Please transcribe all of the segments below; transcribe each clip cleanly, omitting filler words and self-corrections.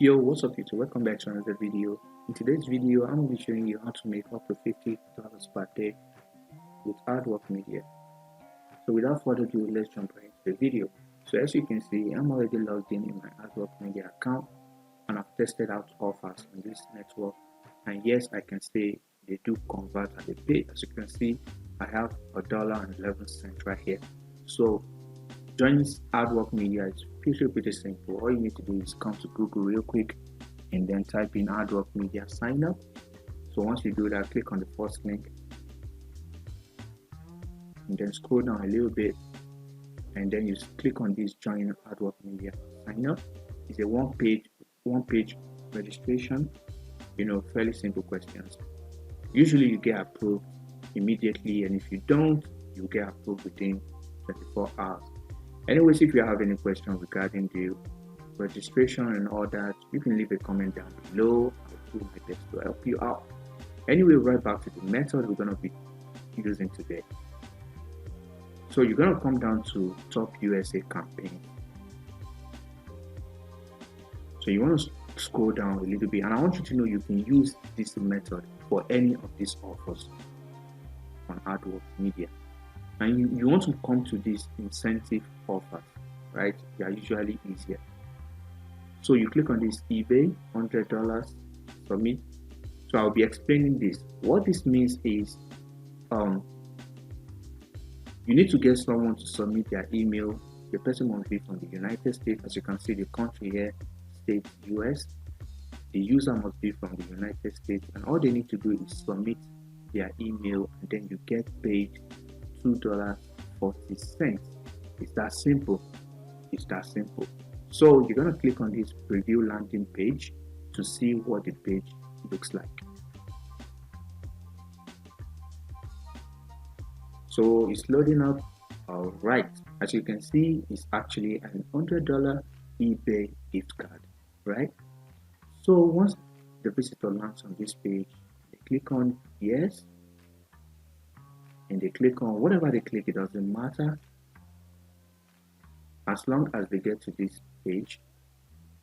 Yo, what's up YouTube? Welcome back to another video. In today's video, I'm going to be showing you how to make up to $50 per day with ADWORKMEDIA. So without further ado, let's jump right into the video. So as you can see, I'm already logged in my ADWORKMEDIA account and I've tested out offers on this network. And yes, I can say they do convert and they pay. As you can see, I have $1.11 right here. So joining ADWORKMEDIA is pretty simple. All you need to do is come to Google real quick and then type in ADWORKMEDIA sign up. So once you do that, click on the first link and then scroll down a little bit and then you click on this join ADWORKMEDIA sign up. It's a one page registration, fairly simple questions. Usually you get approved immediately, and if you don't, you get approved within 24 hours. Anyways, if you have any questions regarding the registration and all that, you can leave a comment down below. I'll do my best to help you out. Anyway, right back to the method we're going to be using today. So you're going to come down to Top USA campaign. So you want to scroll down a little bit, and I want you to know you can use this method for any of these offers on ADWORKMEDIA. And you want to come to these incentive offers, right? They are usually easier. So you click on this eBay, $100, submit. So I'll be explaining this. What this means is you need to get someone to submit their email. The person must be from the United States. As you can see, the country here, state US. The user must be from the United States, and all they need to do is submit their email, and then you get paid $2.40. It's that simple. It's that simple. So you're going to click on this preview landing page to see what the page looks like. So it's loading up. All right, as you can see, it's actually an $100 eBay gift card, right? So once the visitor lands on this page, they click on yes, and they click on whatever they click, it doesn't matter, as long as they get to this page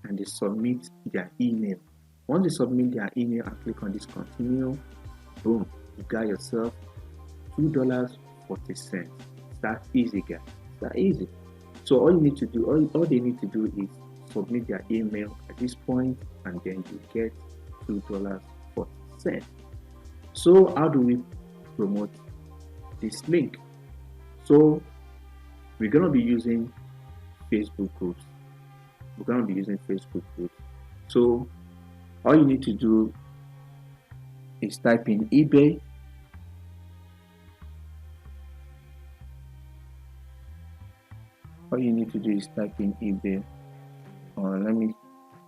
and they submit their email. Once they submit their email and click on this continue, boom, you got yourself $2.40. It's that easy, guys. It's that easy. So all you need to do, all they need to do is submit their email at this point, and then you get $2.40. So how do we promote this link? So we're going to be using Facebook groups. So all you need to do is type in eBay, I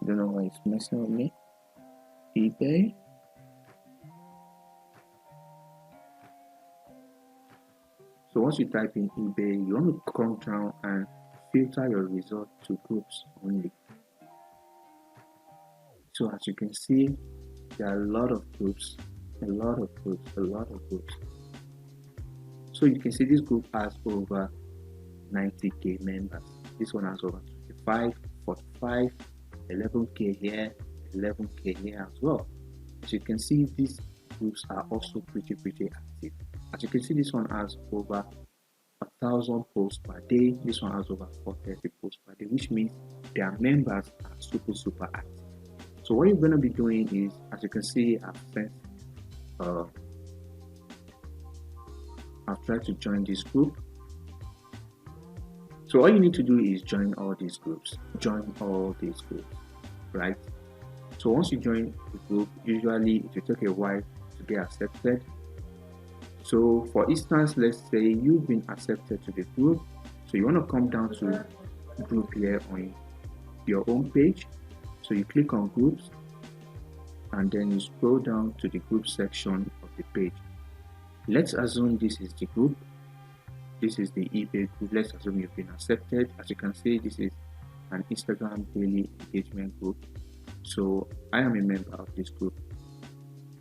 don't know why it's messing with me. eBay. So once you type in eBay, you want to come down and filter your result to groups only. So as you can see, there are a lot of groups. So you can see this group has over 90k members. This one has over 25, 45, 11k here, 11k here as well. As you can see, these groups are also pretty active. As you can see, this one has over 1,000 posts per day. This one has over 430 posts per day, which means their members are super active. So what you're going to be doing is, as you can see, I've tried to join this group. So all you need to do is join all these groups, right? So once you join the group, usually it will take a while to get accepted. So for instance, let's say you've been accepted to the group. So you want to come down to group here on your own page. So you click on groups and then you scroll down to the group section of the page. Let's assume this is the group. This is the eBay group. Let's assume you've been accepted. As you can see, this is an Instagram daily engagement group. So I am a member of this group.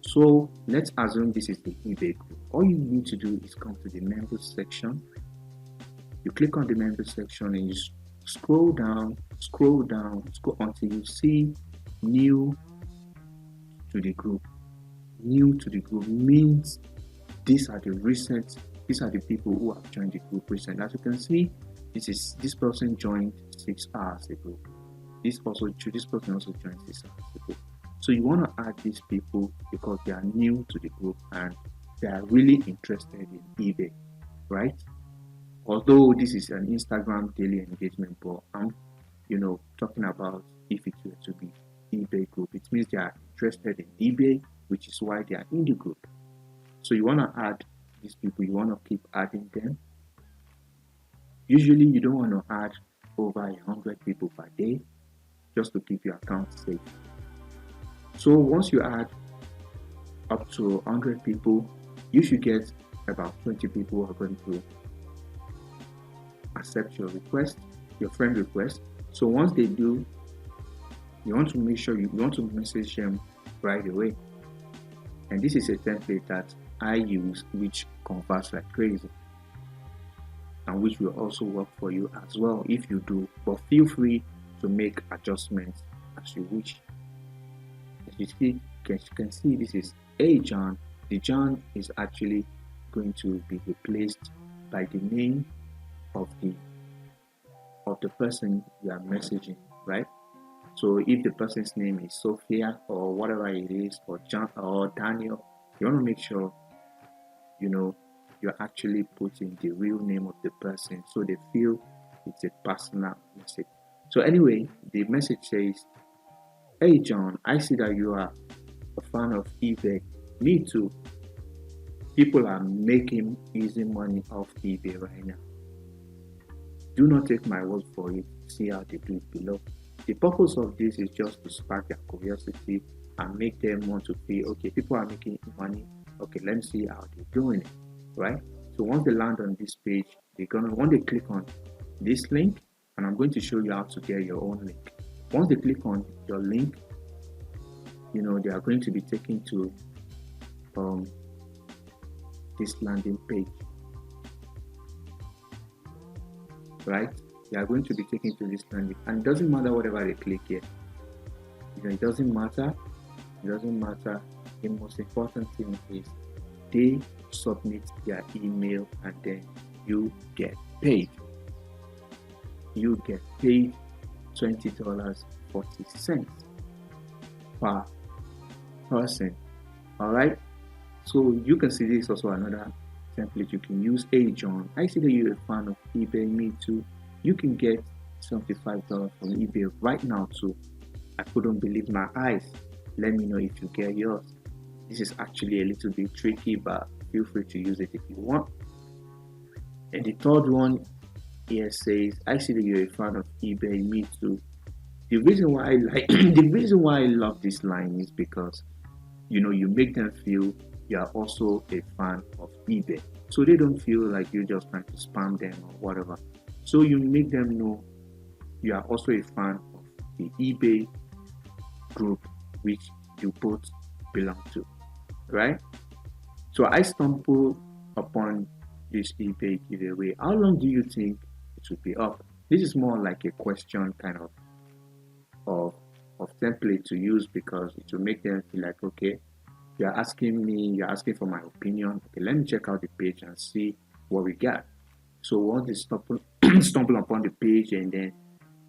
So let's assume this is the eBay group. All you need to do is come to the members section. You click on the members section and you scroll down until you see new to the group. New to the group means these are the people who have joined the group recently. As you can see, this person joined 6 hours ago. This person also joined 6 hours ago. So you want to add these people because they are new to the group and they are really interested in eBay, right? Although this is an Instagram daily engagement, but I'm talking about if it were to be eBay group. It means they are interested in eBay, which is why they are in the group. So you want to add these people, you want to keep adding them. Usually you don't want to add over 100 people per day just to keep your account safe. So once you add up to 100 people, you should get about 20 people who are going to accept your request, your friend request. So once they do, you want to make sure you want to message them right away. And this is a template that I use, which converts like crazy, and which will also work for you as well if you do. But feel free to make adjustments as you wish. As you can see, this is a John. The John is actually going to be replaced by the name of the person you are messaging, right? So if the person's name is Sophia or whatever it is, or John or Daniel, you want to make sure you're actually putting the real name of the person so they feel it's a personal message. So anyway, the message says, "Hey John, I see that you are a fan of eBay. Me too. People are making easy money off eBay right now. Do not take my word for it. See how they do it below." The purpose of this is just to spark their curiosity and make them want to feel, okay, people are making money. Okay, let me see how they're doing it, right? So once they land on this page, when they click on this link, and I'm going to show you how to get your own link. Once they click on your link, they are going to be taken to this landing page, right? They are going to be taken to this landing, and it doesn't matter whatever they click here. It doesn't matter. The most important thing is they submit their email and then you get paid. You get paid $20.40 per person. Alright, so you can see this is also another template you can use. Hey John, I see that you're a fan of eBay. Me too. You can get $75 from eBay right now too. I couldn't believe my eyes. Let me know if you get yours. This is actually a little bit tricky, but feel free to use it if you want. And the third one here says, I see that you're a fan of eBay. Me too. The reason why I love this line is because you make them feel you are also a fan of eBay, so they don't feel like you're just trying to spam them or whatever. So you make them know you are also a fan of the eBay group which you both belong to, right? So I stumbled upon this eBay giveaway. How long do you think it will be up? This is more like a question kind of template to use, because it will make them feel like, okay, you're asking for my opinion. Okay, let me check out the page and see what we got. So once they stumble upon the page, and then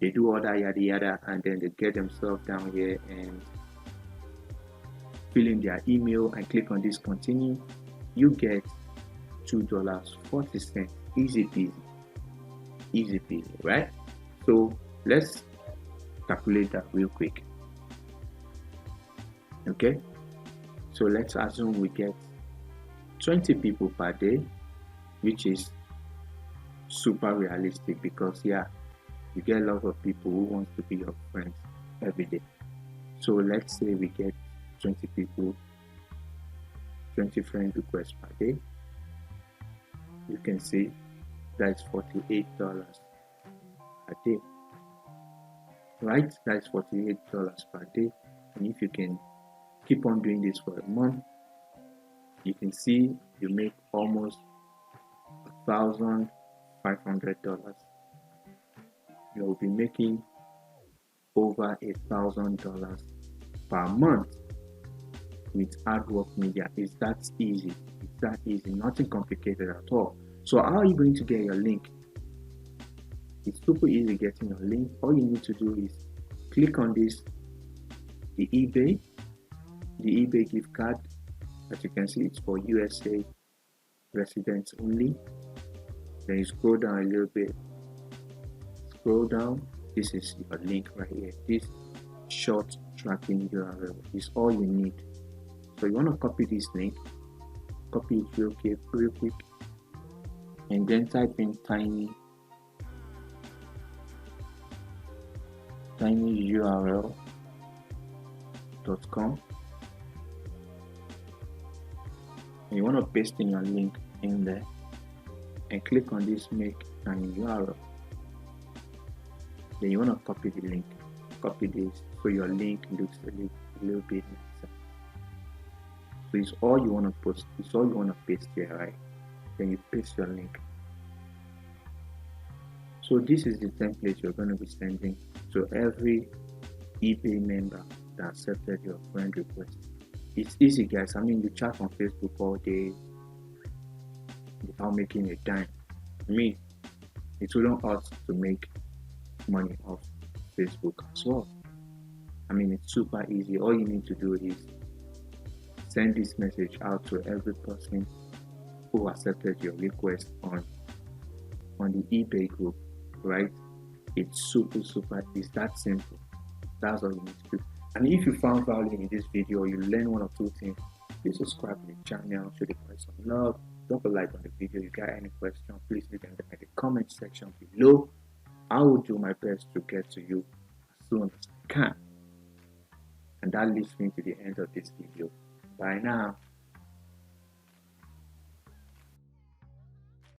they do all that yada yada, and then they get themselves down here and fill in their email and click on this continue, you get $2.40. Easy peasy, right? So let's calculate that real quick. Okay, so let's assume we get 20 people per day, which is super realistic, because you get a lot of people who want to be your friends every day. So let's say we get 20 people, 20 friend requests per day. You can see that's $48 a day, right? That's $48 per day. And if you can keep on doing this for a month, you can see you make almost $1,500. You'll be making over $1,000 per month with ADWORKMEDIA. It's that easy. It's that easy. Nothing complicated at all. So how are you going to get your link? It's super easy getting your link. All you need to do is click on this, the eBay gift card. As you can see, it's for USA residents only. Then you scroll down a little bit. Scroll down. This is your link right here. This short tracking URL is all you need. So you want to copy this link. Copy it real quick, and then type in tinyurl.com, and you want to paste in your link in there and click on this make tiny URL. Then you want to copy the link, copy this so your link looks a little bit nicer. So it's all you want to post, it's all you want to paste here, right? Then you paste your link. So this is the template you're going to be sending to every eBay member that accepted your friend request. It's easy, guys. I mean, you chat on Facebook all day without making a dime. I mean, it wouldn't hurt to make money off Facebook as well. I mean, it's super easy. All you need to do is send this message out to every person who accepted your request on the eBay group, right? It's super, it's that simple. That's all you need to do. And if you found value in this video, you learn one or two things, please subscribe to the channel, show the boys some love, drop a like on the video. If you got any questions, please leave them in the comment section below. I will do my best to get to you as soon as I can. And that leads me to the end of this video. Bye now.